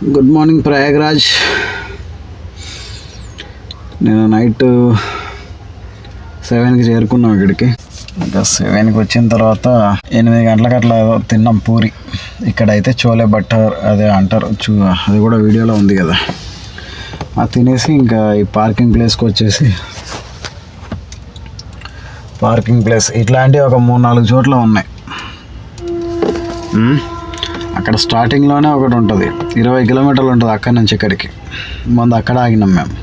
Good morning Prayagraj. నేను night 7కి చేరుకున్నాం ఇక్కడికి. ఇంకా 7కి వచ్చిన తర్వాత 8 గంటలకు అట్లా తిన్నాం పూరి. ఇక్కడైతే చోలే బట్టర్ అదే అంటారు, అది కూడా వీడియోలో ఉంది కదా. అది తినేసి ఇంకా ఈ పార్కింగ్ ప్లేస్కి వచ్చేసి, పార్కింగ్ ప్లేస్ ఇట్లాంటివి ఒక 3-4 చోట్ల ఉన్నాయి. అక్కడ స్టార్టింగ్లోనే ఒకటి ఉంటుంది, 20 కిలోమీటర్లు ఉంటుంది అక్కడి నుంచి ఇక్కడికి. ముందు అక్కడ ఆగినాం మేము.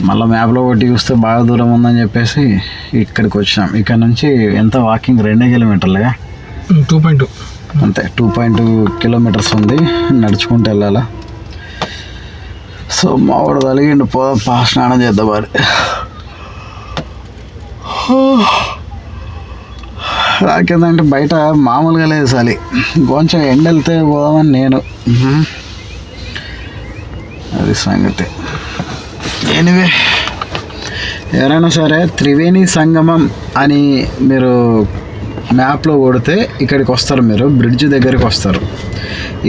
మళ్ళీ మ్యాప్లో ఒకటి చూస్తే బాగా దూరం ఉందని చెప్పేసి ఇక్కడికి వచ్చినాం. ఇక్కడ నుంచి ఎంత వాకింగ్ 2 కిలోమీటర్లుగా, 2.2 అంతే. 2.2 కిలోమీటర్స్ ఉంది, నడుచుకుంటూ వెళ్ళాలా. సో మా వాడు కలిగిండు, పోదా స్నానం చేద్దాం మరి. నాకేందంటే బయట మామూలుగా లేదు చలి, కొంచెం ఎండ వెళ్తే పోదామని నేను. అది సంగతి. ఎనివే, ఎవరైనా సరే త్రివేణి సంగమం అని మీరు మ్యాప్లో కొడితే ఇక్కడికి వస్తారు, మీరు బ్రిడ్జ్ దగ్గరికి వస్తారు.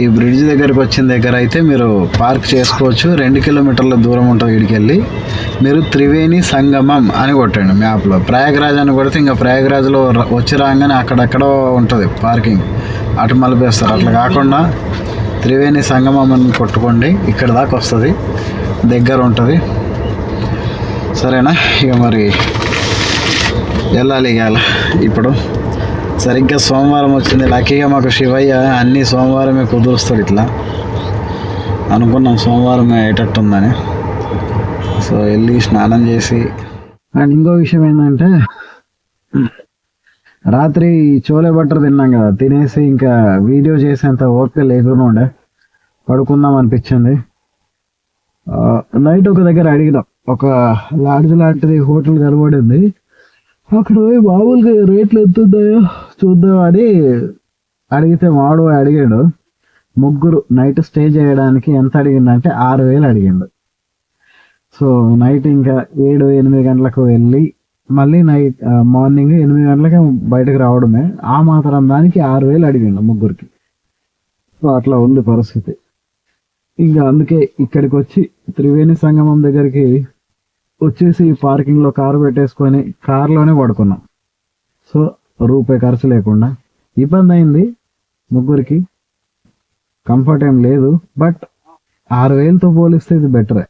ఈ బ్రిడ్జ్ దగ్గరికి వచ్చిన దగ్గర అయితే మీరు పార్క్ చేసుకోవచ్చు. 2 కిలోమీటర్ల దూరం ఉంటుంది. ఇక్కడికి వెళ్ళి మీరు త్రివేణి సంగమం అని కొట్టండి మ్యాప్లో. ప్రయాగ్రాజ్ అని కొడితే ఇంకా ప్రయాగ్రాజ్లో వచ్చి రాగానే అక్కడెక్కడో ఉంటుంది పార్కింగ్, అటు మలిపేస్తారు. అట్లా కాకుండా త్రివేణి సంగమం అని కొట్టుకోండి, ఇక్కడ దాకా వస్తుంది, దగ్గర ఉంటుంది. సరేనా? ఇక మరి వెళ్ళాలి. ఇక ఇప్పుడు సరిగ్గా సోమవారం వచ్చింది. లక్కీగా మాకు శివయ్య అన్ని సోమవారమే కుదురుస్తాడు. ఇట్లా అనుకున్నాం సోమవారం అయ్యేటట్టుందని. సో వెళ్ళి స్నానం చేసి, అండ్ ఇంకో విషయం ఏంటంటే రాత్రి చోలే బట్టర్ తిన్నాం కదా, తినేసి ఇంకా వీడియో చేసేంత ఓపిక లేకుండా ఉండే, పడుకుందాం అనిపించింది. నైట్ ఒక దగ్గర అడిగినాం, ఒక లాడ్జ్ లాంటిది హోటల్ కనబడింది. అక్కడ పోయి మామూలుగా రేట్లు ఎంత ఉన్నాయో చూద్దాం అని అడిగితే మావాడు అడిగాడు. 3 నైట్ స్టే చేయడానికి ఎంత అడిగిందంటే 6,000 అడిగిండు. సో నైట్ ఇంకా 7-8 గంటలకు వెళ్ళి మళ్ళీ మార్నింగ్ 8 గంటలకే బయటకు రావడమే. ఆ మాత్రం దానికి 6,000 అడిగిండు 3కి. సో అట్లా ఉంది పరిస్థితి. ఇంకా అందుకే ఇక్కడికి వచ్చి త్రివేణి సంగమం దగ్గరికి వచ్చేసి పార్కింగ్లో కారు పెట్టేసుకొని కారులోనే పడుకున్నాం. సో రూపాయి ఖర్చు లేకుండా. ఇబ్బంది అయింది 3కి, కంఫర్ట్ ఏం లేదు, బట్ 6,000తో పోలిస్తే ఇది బెటరే.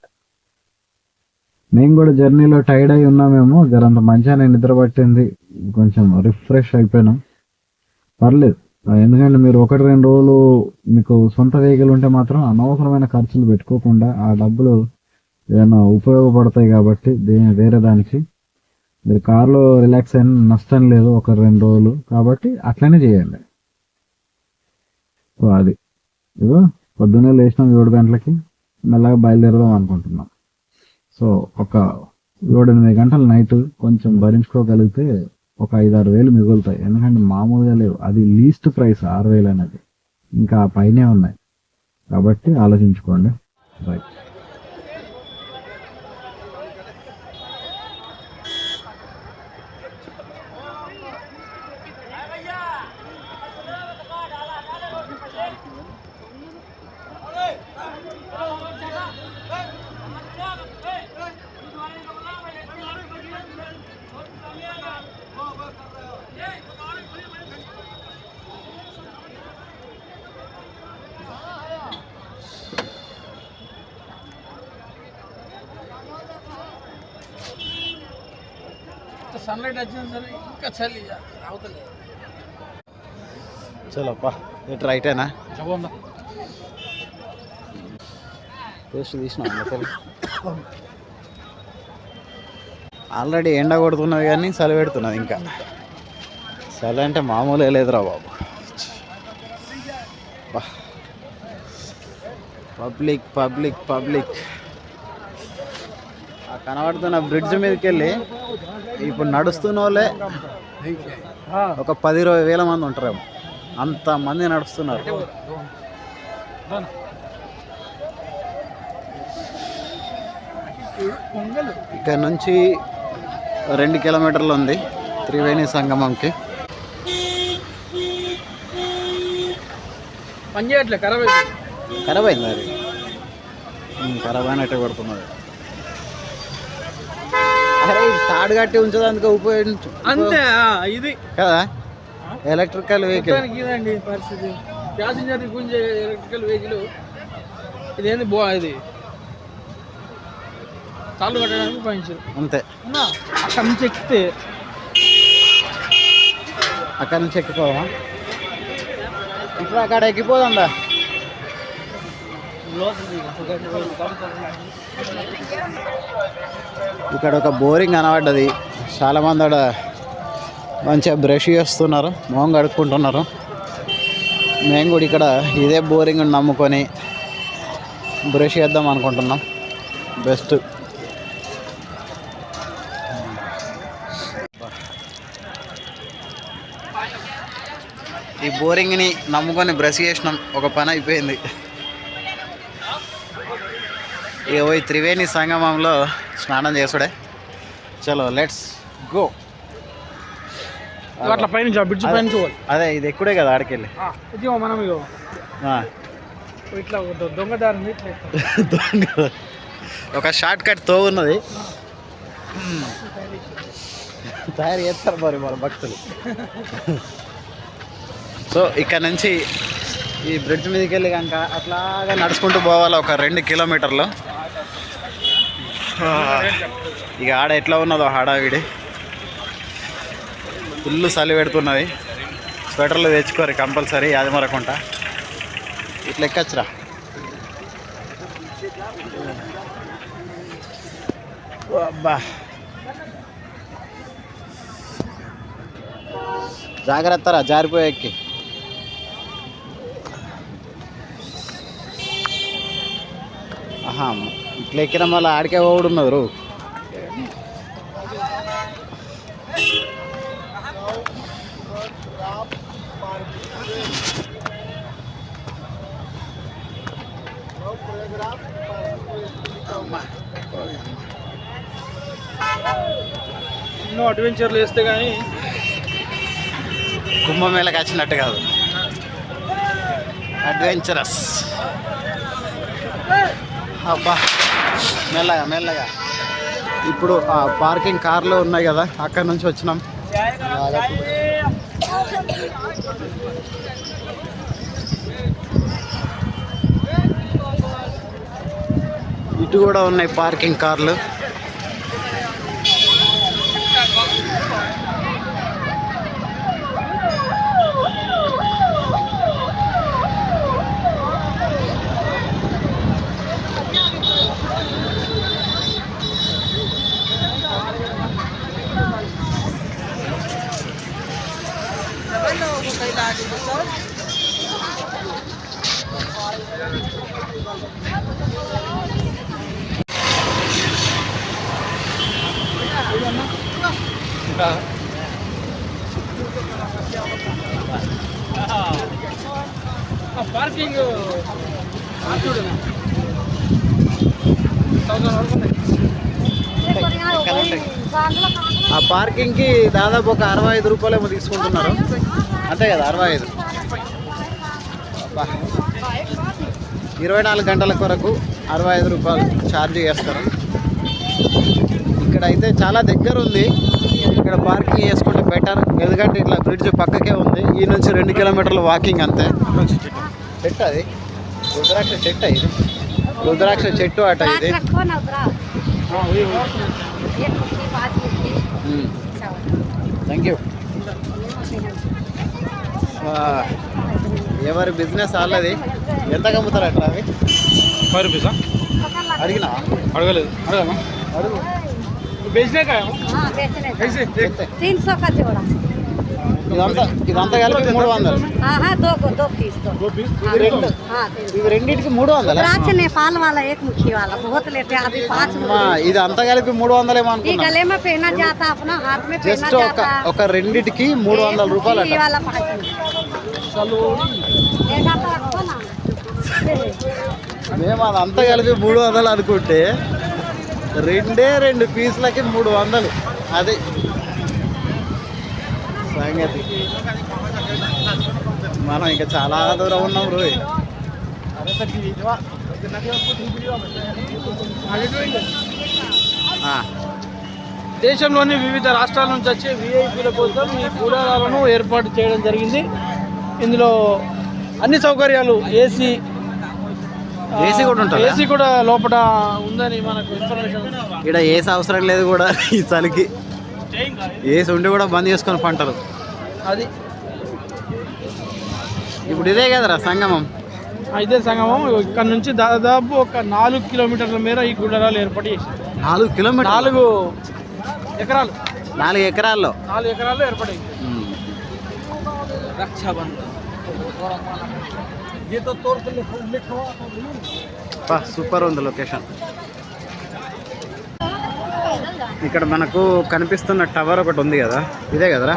మేము కూడా జర్నీలో టైర్డ్ అయి ఉన్నామేమో, జరంత మంచిగా నిద్ర పట్టింది, కొంచెం రిఫ్రెష్ అయిపోయినాం. పర్లేదు, ఎందుకంటే మీరు 1-2 రోజులు మీకు సొంత వెహికల్ ఉంటే మాత్రం అనవసరమైన ఖర్చులు పెట్టుకోకుండా ఆ డబ్బులు ఏదైనా ఉపయోగపడతాయి కాబట్టి వేరే దానికి. మీరు కార్లో రిలాక్స్ అయిన నష్టం లేదు 1-2 రోజులు, కాబట్టి అట్లనే చేయండి. సో అది ఇదో పొద్దున్నే లేచినాం 7 గంటలకి, మెల్లగా బయలుదేరదాం అనుకుంటున్నాం. సో ఒక 7-8 గంటలు నైట్ కొంచెం భరించుకోగలిగితే ఒక 5-6 వేలు మిగులుతాయి. ఎందుకంటే మామూలుగా లేవు, అది లీస్ట్ ప్రైస్ 6,000 అనేది, ఇంకా పైనే ఉన్నాయి. కాబట్టి ఆలోచించుకోండి. రైట్. సన్లైట్ వచ్చింది సరే, ఇంకా చలి అవుతలేదు. చలోప్పా, ఇటు రైటేనా? బాగుందా? టేస్ట్ తీసినా ఆల్రెడీ ఎండ కొడుతున్నది కానీ చలి పెడుతున్నది. ఇంకా చలి అంటే మామూలుగా లేదురా బాబు. Public public public. ఆ కనబడుతున్న బ్రిడ్జ్ మీదకి వెళ్ళి ఇప్పుడు నడుస్తున్న వాళ్ళే ఒక 10-20 వేల మంది ఉంటారేమో, అంతమంది నడుస్తున్నారు. ఇక్కడ నుంచి 2 కిలోమీటర్లు ఉంది త్రివేణి సంగమంకి. పని చేయట్లే, ఖరాబ్ అయిపోయింది. ఖరాబ్ అయింది అది, ఖరాబ్ అయినట్టే పడుతున్నది. అరే తాడు కట్టి ఉంచడానికి ఉపయోగించు అంతే ఇది కదా ఎలక్ట్రికల్ వెహికల్. ఇదండి పరిస్థితి. ప్యాసింజర్ గుంజే ఎలక్ట్రికల్ వెహికల్ ఇదేంది ఇది తాళ్ళు కట్టడానికి ఉపయోగించారు అంతే. అక్కడ నుంచి ఎక్కితే అక్కడ నుంచి ఎక్కిపోవా? ఇప్పుడు అక్కడ ఎక్కిపోదా? ఇక్కడ ఒక బోరింగ్ కనబడ్డది. చాలామంది అక్కడ మంచిగా బ్రష్ చేస్తున్నారు, మొహం కడుక్కుంటున్నారు. మేము కూడా ఇక్కడ ఇదే బోరింగ్ నమ్ముకొని బ్రష్ చేద్దాం అనుకుంటున్నాం. బెస్ట్. ఈ బోరింగ్ని నమ్ముకొని బ్రష్ చేసినాం, ఒక పని అయిపోయింది. ఇక పోయి త్రివేణి సంగమంలో స్నానం చేసుడే. చలో లెట్స్ గో. అట్లా పైనుంచి బ్రిడ్జ్ పైనుంచి అదే ఇది ఎక్కుడే కదా ఆడికెళ్ళి. మనం ఇట్లా దొంగదారి దొంగ ఒక షార్ట్ కట్ తో ఉన్నది, తయారు చేస్తారు మరి మన భక్తులు. సో ఇక్కడ నుంచి ఈ బ్రిడ్జ్ మీదకి వెళ్ళి కనుక అట్లాగా నడుచుకుంటూ పోవాలి ఒక 2 కిలోమీటర్లు. ఇక ఆడ ఎట్లా ఉన్నదో హడావిడి, ఫుల్ చలి పెడుతున్నది. స్వెటర్లు తెచ్చుకోరు కంపల్సరీ, అది మరకుంటా. ఇట్లా ఎక్కచ్చురా. అబ్బా జాగ్రత్తరా, జారిపోయే ఎక్కి. ఆహా ఇట్లా ఎక్కిన మళ్ళీ ఆడికే పోవడం ఉన్నది రో. ఎన్నో అడ్వెంచర్లు వేస్తే కానీ కుంభమేళకి వచ్చినట్టు కాదు, అడ్వెంచరస్. అబ్బా మెల్లగా మెల్లగా. ఇప్పుడు ఆ పార్కింగ్ కార్లు ఉన్నాయి కదా, అక్కడ నుంచి వచ్చినాం. ఇటు కూడా ఉన్నాయి పార్కింగ్ కార్లు. పార్కింగ్ ఆ పార్కింగ్కి దాదాపు ఒక 65 రూపాయలు ఏమో తీసుకుంటున్నారు, అంతే కదా? 65. 24 గంటల కొరకు 65 రూపాయలు ఛార్జ్ చేస్తారు. ఇక్కడైతే చాలా దగ్గర ఉంది, ఇక్కడ పార్కింగ్ చేసుకుంటే బెటర్. ఎందుకంటే ఇట్లా బ్రిడ్జ్ పక్కకే ఉంది. ఈ నుంచి 2 కిలోమీటర్ల వాకింగ్ అంతే. చెట్టు అది రుద్రాక్ష చెట్టు, ఇది రుద్రాక్ష చెట్టు అట ఇది. Thank you. ఎవరి బిజినెస్ వాళ్ళది. ఎంత కమ్ముతారు అట్లా అవి? 5 రూపీసా? అడిగినా? అడగలేదు. అడగమా? అడుగు. बेचने का है कैसे? 300 का जोड़ा। ఇదంతా కలిపి 300. हाँ, दो पीस दो। ఇవి రెండింటికి 300. द्राक्ष नेपाल वाला एक मुखी वाला बहुत लेते हैं अभी 5 ఇది అంతా కలిపి 300 ఏమో ये అనుకున్నా. गले में पहना जाता अपना हाथ में पहना జస్ట్ ఒక రెండింటికి 300 రూపాయలు ये అట. वाला 5 एक आता रखो ना। మేము అదంతా కలిపి 300 అనుకుంటే 2 పీసులకి 300. అది సంగతి. మనం ఇంకా చాలా దూరం ఉన్నాం రోయ్. దేశంలోని వివిధ రాష్ట్రాల నుంచి వచ్చే విఐపీల కోసం ఈ కూడారాలను ఏర్పాటు చేయడం జరిగింది. ఇందులో అన్ని సౌకర్యాలు ఏసీ కూడా ఉంటుంది. ఏసీ కూడా లోపల ఉందని మనకు ఇన్ఫర్మేషన్. ఇక్కడ ఏసీ అవసరం లేదు కూడా ఈ చలికి. ఏసీ ఉండి కూడా బంద్ చేసుకొని పంటలు. అది ఇప్పుడు ఇదే కదరా సంగమం. ఇదే సంగమం. ఇక్కడ నుంచి దాదాపు ఒక 4 కిలోమీటర్ల మేర ఈ గుడారాలు ఏర్పాటు చేశారు. 4 కిలోమీటర్ 4 ఎకరాలు 4 ఎకరాల్లో 4 ఎకరాల్లో ఏర్పడింది. సూపర్ ఉంది లొకేషన్. ఇక్కడ మనకు కనిపిస్తున్న టవర్ ఒకటి ఉంది కదా, ఇదే కదరా?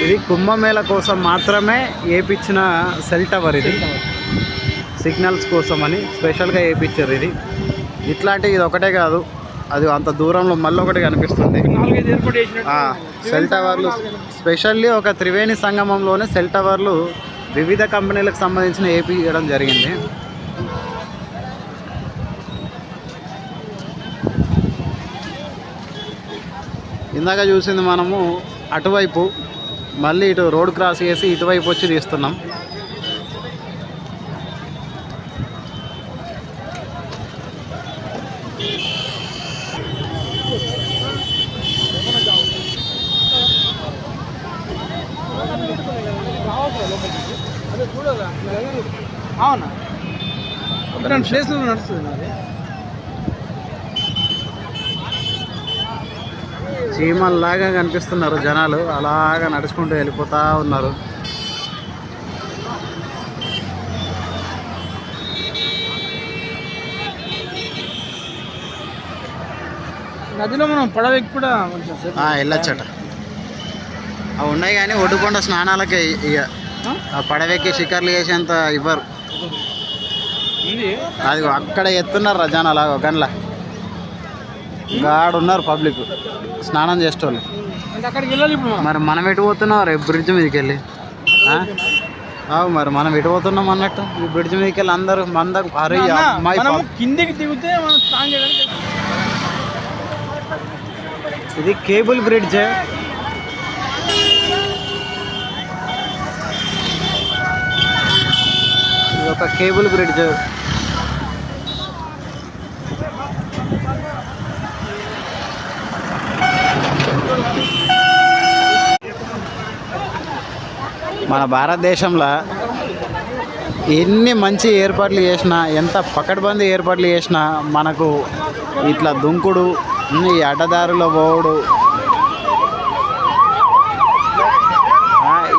ఇది కుంభమేళ కోసం మాత్రమే వేయించిన సెల్ టవర్. ఇది సిగ్నల్స్ కోసం అని స్పెషల్గా వేయించారు. ఇట్లాంటి ఇది ఒకటే కాదు, అది అంత దూరంలో మళ్ళీ ఒకటి కనిపిస్తుంది. సెల్ టవర్లు స్పెషల్లీ ఒక త్రివేణి సంగమంలోనే సెల్ టవర్లు వివిధ కంపెనీలకు సంబంధించిన వేయించడం జరిగింది. ఇందాక చూసింది మనము అటువైపు, మళ్ళీ ఇటు రోడ్ క్రాస్ చేసి ఇటువైపు వచ్చి తీస్తున్నాం. అవునా? ప్లేస్లో నడుస్తుంది. చీమల్లాగా కనిపిస్తున్నారు జనాలు, అలాగా నడుచుకుంటూ వెళ్ళిపోతూ ఉన్నారు. నదిలో మనం పడవెక్కి కూడా వెళ్ళొచ్చట. అవి ఉన్నాయి కానీ ఒడ్డుకొండ స్నానాలకే ఇక పడవెక్కి షికార్లు చేసేంత ఇవ్వరు. అది అక్కడ ఎత్తున్నారు జనాలు, అలాగ గన్ల గాడున్నారు పబ్లిక్ స్నానం చేసేవాళ్ళు. మరి మనం ఎటు పోతున్నాం రేపు బ్రిడ్జ్ మీదకి వెళ్ళి? మరి మనం ఎటు పోతున్నాం అన్నట్టు ఈ బ్రిడ్జ్ మీదకి వెళ్ళి అందరూ మందకు కిందికి దిగితే ఇది కేబుల్ బ్రిడ్జ్. ఇది ఒక కేబుల్ బ్రిడ్జ్. మన భారతదేశంలో ఎన్ని మంచి ఏర్పాట్లు చేసినా, ఎంత పకడ్బందీ ఏర్పాట్లు చేసినా మనకు ఇట్లా దుంకుడు, ఈ అడ్డదారిలో పోవుడు,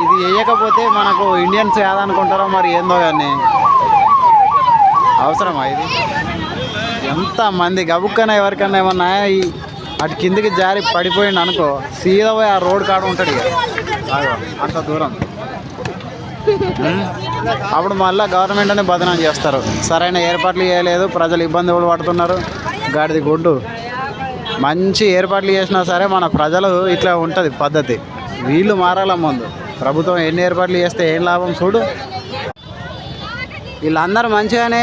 ఇది వేయకపోతే మనకు ఇండియన్స్ కాదనుకుంటారో మరి ఏందో కానీ అవసరమా ఇది? ఎంతమంది గబుక్కన ఎవరికన్నా ఏమన్నా అటు కిందికి జారి పడిపోయింది అనుకో, సీదా పోయి ఆ రోడ్ కాడ ఉంటాడు ఇక అంత దూరం. అప్పుడు మళ్ళీ గవర్నమెంట్ అని బదనాం చేస్తారు, సరైన ఏర్పాట్లు చేయలేదు, ప్రజలు ఇబ్బంది కూడా పడుతున్నారు. గాడిది గుడ్డు. మంచి ఏర్పాట్లు చేసినా సరే మన ప్రజలు ఇట్లా ఉంటుంది పద్ధతి. వీళ్ళు మారాల ముందు. ప్రభుత్వం ఎన్ని ఏర్పాట్లు చేస్తే ఏం లాభం చూడు. వీళ్ళందరూ మంచిగానే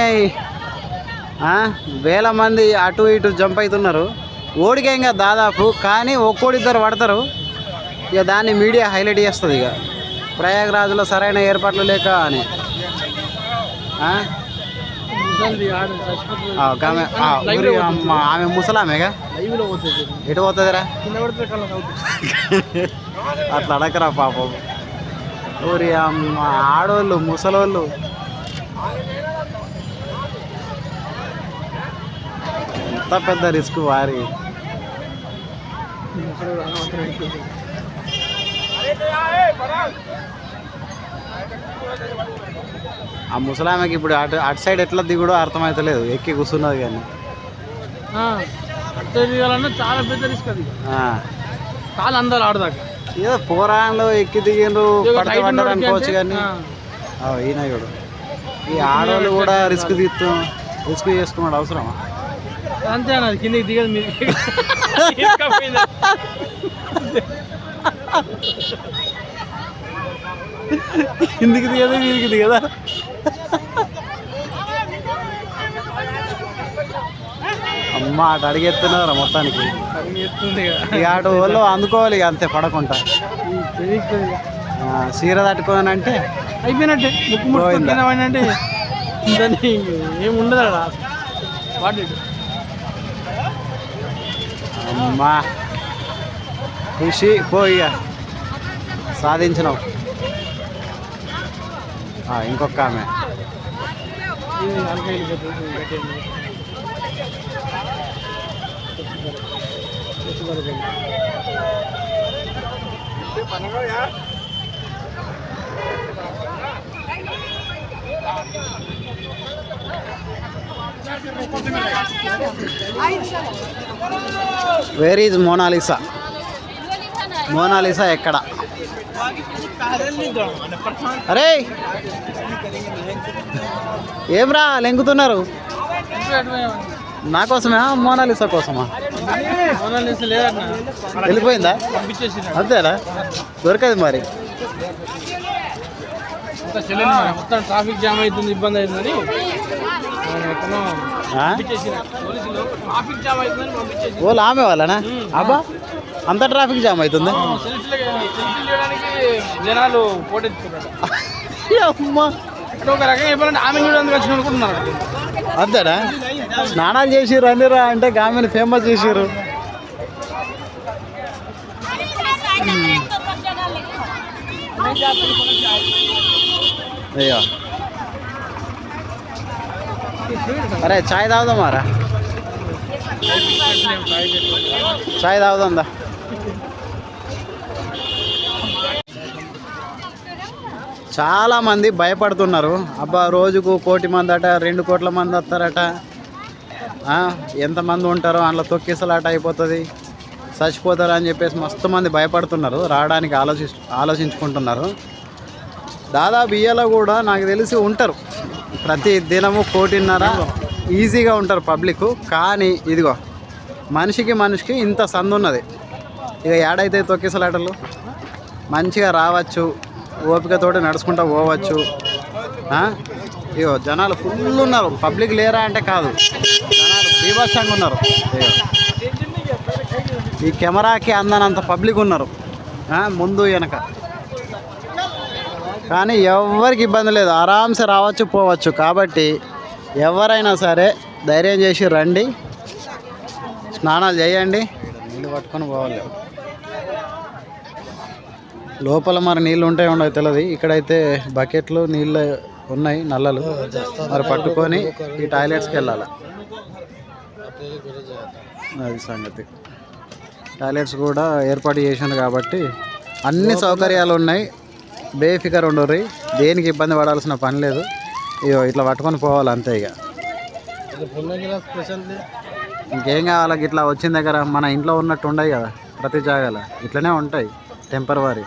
వేల మంది అటు ఇటు జంప్ అవుతున్నారు. ఓడికేంగా దాదాపు, కానీ ఒక్కోడిద్దరు పడతారు. ఇక దాన్ని మీడియా హైలైట్ చేస్తుంది. ఇక ప్రయాగరాజ్లో సరైన ఏర్పాట్లు లేక అని. ఆమె ముసలామేగా, ఎటు పోతుందిరా? అట్లా అడగరా పాపం. ఊరి అమ్మ ఆడోళ్ళు ముసలోళ్ళు ఎంత పెద్ద రిస్క్ వారి. ఆ ముసలామెకి ఇప్పుడు అటు సైడ్ ఎట్లా దిగుడో అర్థమవుతలేదు, ఎక్కి కూర్చున్నది కానీ. చాలా పెద్ద రిస్క్ అది. చాలా అందరు ఆడదాకా ఏదో పోరాళ్ళు ఎక్కి దిగిండ్రు పడతారు అనుకోవచ్చు కానీ ఈయన కూడా ఈ ఆడవాళ్ళు కూడా రిస్క్ చేసుకున్నాడు. అవసరమా? అంతే అన్నది. కిందకి దిగదు మీరు. కిందికి దిగదా మీదికి దిగదా? అమ్మ అటు అడిగెత్తున్నారా మొత్తానికి ఎత్తుంది ఇక అటు వాళ్ళు అందుకోవాలి ఇక అంతే పడకుండా చీర తట్టుకోనంటే అయిపోయినట్టే ముక్కు ముట్టుకుంటే దాన్ని ఏముండదు అక్కడ వాటి అమ్మా ఖుషి పోయి సాధించినావు. ఇంకొక ఆమె వేర్ ఈజ్ మోనాలిసా? మోనాలిసా ఎక్కడ? అరే ఏమ్రా లెంగుతున్నారు? నా కోసమే మోనాలిసా కోసమా? వెళ్ళిపోయిందా? అంతేనా? దొరకదు మరి. మొత్తం ట్రాఫిక్ జామ్ అవుతుంది, ఇబ్బంది అవుతుందని ఓళ్ళు ఆమె వాళ్ళనా? అబ్బా అంత ట్రాఫిక్ జామ్ అవుతుంది. జనాలు పోటెత్తున్నారు. ఒక రకంగా చెప్పాలంటే ఆమె చూడడానికి వచ్చిన అనుకుంటున్నారు. అంతేనా? స్నానాలు చేసిర్రు అనిరా అంటే ఆమెను ఫేమస్ చేసిర్రు. అయ్యో అరే చాయ్ తాగుదామారా? చాయ్ తాగుదాందా? చాలా మంది భయపడుతున్నారు. అబ్బా రోజుకు 1 కోటి మంది అట, 2 కోట్ల మంది వస్తారట, ఎంతమంది ఉంటారో అందులో తొక్కిసలాట అయిపోతుంది, చచ్చిపోతారు అని చెప్పేసి మస్తు మంది భయపడుతున్నారు, రావడానికి ఆలోచించుకుంటున్నారు. దాదాపు ఇయ్యాల కూడా నాకు తెలిసి ఉంటారు ప్రతి దినము 1.5 కోటి ఈజీగా ఉంటారు పబ్లిక్. కానీ ఇదిగో మనిషికి ఇంత సందు ఉన్నది. ఇక ఏడైతే తొక్కిసలాటలు మంచిగా రావచ్చు, ఓపికతోటి నడుచుకుంటూ పోవచ్చు. ఇగో జనాలు ఫుల్ ఉన్నారు. పబ్లిక్ లేరా అంటే కాదు, జనాలు బీభత్సంగా ఉన్నారు. ఈ కెమెరాకి అందనంత పబ్లిక్ ఉన్నారు ముందు వెనక. కానీ ఎవరికి ఇబ్బంది లేదు, ఆరామ్సే రావచ్చు పోవచ్చు. కాబట్టి ఎవరైనా సరే ధైర్యం చేసి రండి, స్నానాలు చేయండి, నీళ్ళు పట్టుకొని పోవాలి. లోపల మరి నీళ్ళు ఉంటాయి ఉండవు తెలియదు. ఇక్కడైతే బకెట్లు నీళ్ళు ఉన్నాయి, నల్లలు మరి పట్టుకొని ఈ టాయిలెట్స్కి వెళ్ళాలి. అది సంగతి. టాయిలెట్స్ కూడా ఏర్పాటు చేసింది కాబట్టి అన్ని సౌకర్యాలు ఉన్నాయి. బేఫికర్ ఉండరు, దేనికి ఇబ్బంది పడాల్సిన పని లేదు. ఇగో ఇట్లా పట్టుకొని పోవాలి అంతే. ఇక ఇంకేం కావాలి? ఇట్లా వచ్చిన దగ్గర మన ఇంట్లో ఉన్నట్టు ఉండవు కదా ప్రతి జాగాలో, ఇట్లనే ఉంటాయి temporary.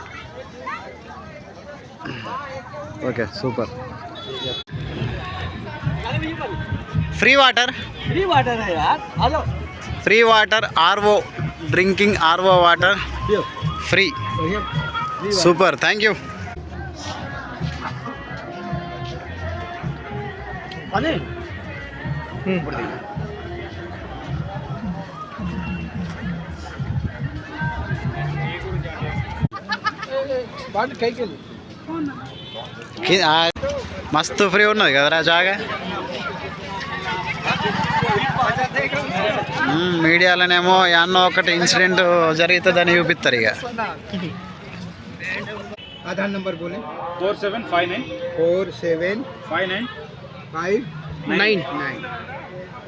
Okay super. Free water RO drinking RO water free. Super, thank you. మస్తు ఫ్రీ ఉన్నది కదరా జాగా. మీడియాలోనేమో ఎన్నో ఒకటి ఇన్సిడెంట్ జరుగుతుందని చూపిస్తారు. ఇక आधार नंबर बोले 4759 4759 59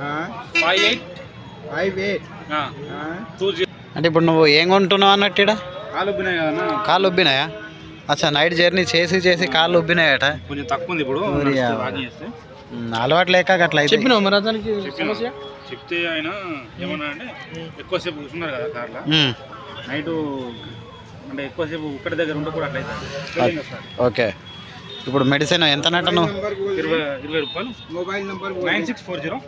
हाँ 58 58 हाँ 20. అంటే ఇప్పుడు నువ్వు ఏం కొంటున్నావు అన్నట్టు? ఇక్కడ కాలు ఉబ్బినాయి కదా? కాళ్ళు ఉబ్బినాయా? అచ్చా, నైట్ జర్నీ చేసి కాళ్ళు ఉబ్బినాయట. కొంచెం తక్కువ ఉంది ఇప్పుడు. అలవాటు లేక అట్లా అయితే చెప్పినావు మరి అతనికి సమస్య? చెప్తే ఆయన ఏమన్నా అంటే ఎక్కువసేపు కూర్చున్నారు కదా కార్లో, నైట్ అంటే ఎక్కువసేపు ఒక్కటి దగ్గర ఉంటే కూడా అట్లయితే. ఓకే, ఇప్పుడు మెడిసిన్ ఎంత నట్టను? 20 రూపాయలు. मोबाइल नंबर 9640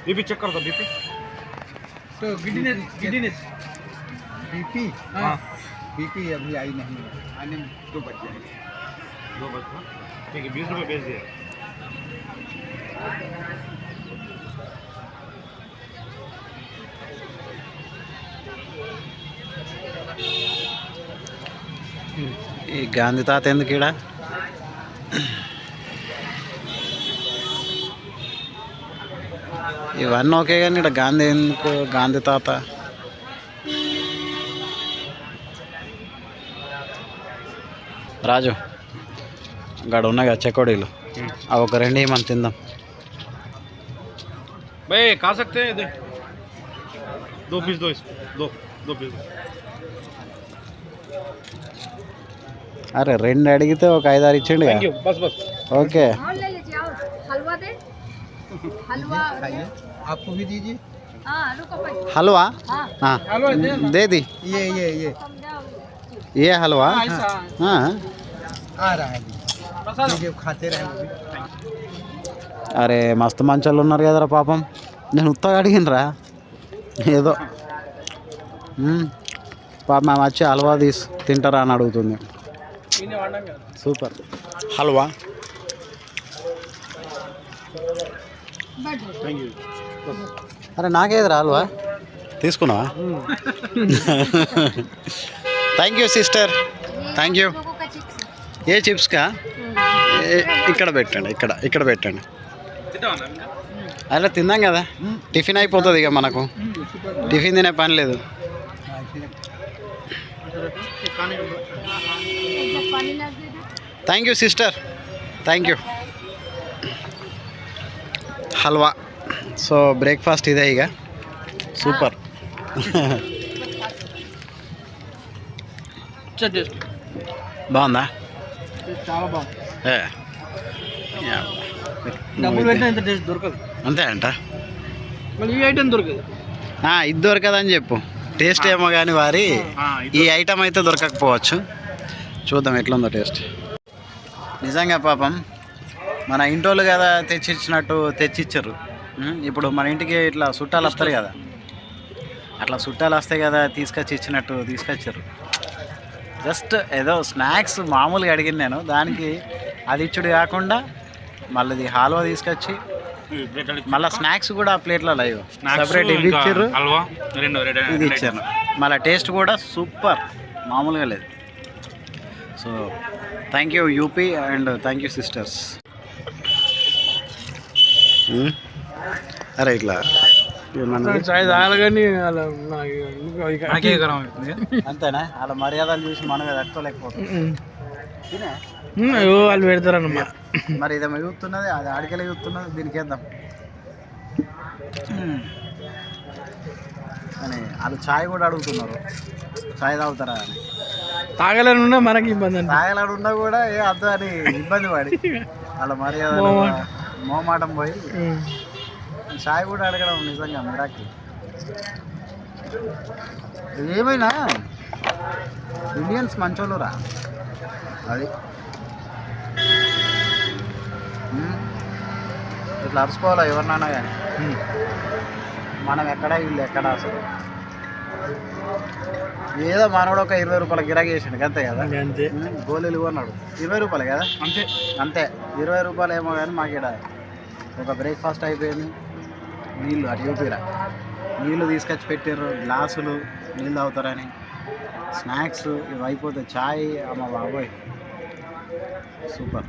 बीपी चेक कर दो. बीपी तो गिडीनेस बीपी हाँ बीपी अभी आई नहीं है, आने में 2 बज जाएंगे. 2 बजे ठीक है 20 रुपये बेच दिया ఈ గాంధీ తాత ఎందుకు ఈడ ఇవన్నీ ఓకే కానీ ఇక్కడ గాంధీ ఎందుకు గాంధీ తాత రాజు గడ ఉన్నాయి చెకోడీలు అవి ఒక రెండు మనం తిందాం भाई खा सकते हैं इधर 2 पीस दो इसको 2 पीस అరే రెండు అడిగితే ఒక 5-6 ఇచ్చిండు थैंक यू बस बस ఓకే और ले लीजिए आओ हलवा दे हलवा खाइए आपको भी दीजिए हाँ आलू का पैसा हलवा हाँ हाँ दे दी ये ये हलवा हाँ आ रहा है लीजिए खाते रहे वो भी అరే మస్తు మంచోళ్ళు ఉన్నారు కదరా పాపం నేను ఉత్తగా అడిగినరా ఏదో పాప మేము వచ్చి హల్వా తింటారా అని అడుగుతుంది సూపర్ హల్వా थैंक यू అరే నాకేదిరా హల్వా తీసుకున్నావా thank you sister thank you लोगों का चिप्स ఏ చిప్స్కా ఇక్కడ పెట్టండి ఇక్కడ పెట్టండి అలా తిందాం కదా టిఫిన్ అయిపోతుంది ఇక మనకు టిఫిన్ తినే పని లేదు पानी ला दे दे thank you sister thank you halwa so breakfast ఇదే ఇక సూపర్ టేస్ట్ బాగుందా చాలా బాగుంది ఏ యా. డబ్బులు పెట్టినా ఇంత టేస్ట్ దొరకదు అంతే అంట మళ్ళీ ఈ ఐటెం దొరకదు ఇది దొరకదని చెప్పు టేస్ట్ ఏమో కానీ వారి ఈ ఐటమ్ అయితే దొరకకపోవచ్చు చూద్దాం ఎట్లుందో టేస్ట్ నిజంగా పాపం మన ఇంటోళ్ళు కదా తెచ్చిచ్చారు ఇప్పుడు మన ఇంటికి ఇట్లా చుట్టాలు వస్తారు కదా అట్లా చుట్టాలు వస్తాయి కదా తీసుకొచ్చారు జస్ట్ ఏదో స్నాక్స్ మామూలుగా అడిగింది నేను దానికి అది ఇచ్చుడు కాకుండా మళ్ళీ హల్వా తీసుకొచ్చి మళ్ళీ స్నాక్స్ కూడా ప్లేట్లో లైవ్ సపరేట్ ఇది ఇచ్చారు हलवा రెండు ఇది ఇచ్చారు మళ్ళీ టేస్ట్ కూడా సూపర్ మామూలుగా లేదు so thank you UP and thank you sisters అరే ఇట్లా చాయ్ తాగాలి కానీ అలా నాకే గరం అవుతుంది అంతేనా అలా మర్యాదలు చూసి మనమే తట్టుకోలేకపోతుంది తినే వాళ్ళు పెడతారన్నమాట మరి ఇదేమో చూస్తున్నది అది ఆడికెళ్ళి చూస్తున్నది దీనికి వేద్దాం అని వాళ్ళు ఛాయ్ కూడా అడుగుతున్నారు ఛాయ్ తాగుతారా అని తాగలేనున్నా మనకి ఇబ్బంది అంటే తాగలాడు ఉన్నా కూడా ఏ అద్దు అని ఇబ్బంది పడి వాళ్ళ మర్యాద మోమాటం పోయి ఛాయ్ కూడా అడగడం నిజంగా మిరాకి ఏమైనా ఇండియన్స్ మంచోళ్ళు రా అది ఇట్లా అరుచుకోవాలా ఎవరినైనా కానీ మనం ఎక్కడ వీళ్ళు ఎక్కడ అసలు ఏదో మనోడు ఒక 20 రూపాయల గిరాకీ చేసిండు అంతే కదా అంతే గోళీలు కొన్నాడు 20 రూపాయలు కదా అంతే 20 రూపాయలు ఏమో కానీ మాకు ఇక్కడ ఒక బ్రేక్ఫాస్ట్ అయిపోయింది నీళ్ళు అటు చూపిరా నీళ్ళు తీసుకొచ్చి పెట్టారు గ్లాసులు నీళ్ళు తాగుతారని స్నాక్స్ ఇవి అయిపోతాయి ఛాయ్ అమ్మ బాబోయ్ సూపర్